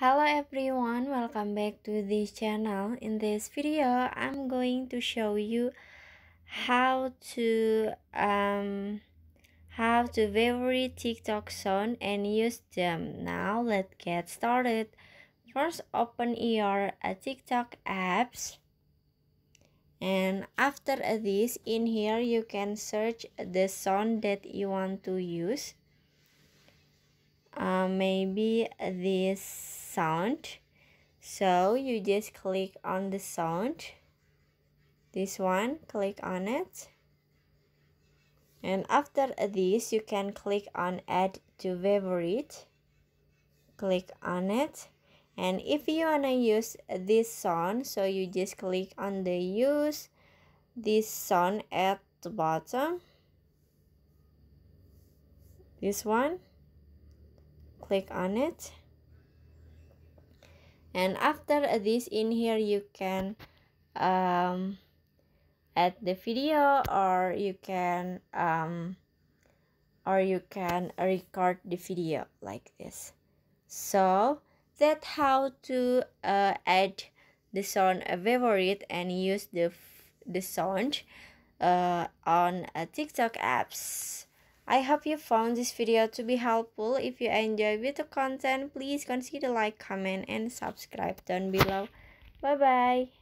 Hello everyone, welcome back to this channel. In this video, I'm going to show you how to favorite TikTok sound and use them. Now let's get started. First, open your TikTok apps, and after this, in here you can search the sound that you want to use. Maybe this sound. So you just click on the sound, this one, click on it, and after this you can click on add to favorite, click on it. And if you wanna use this sound, so you just click on the use this sound at the bottom, this one, click on it. And after this, in here you can add the video, or you can record the video like this. So that's how to add the sound favorite and use the sound on TikTok apps. I hope you found this video to be helpful. If you enjoy video content, please consider like, comment, and subscribe down below. Bye bye.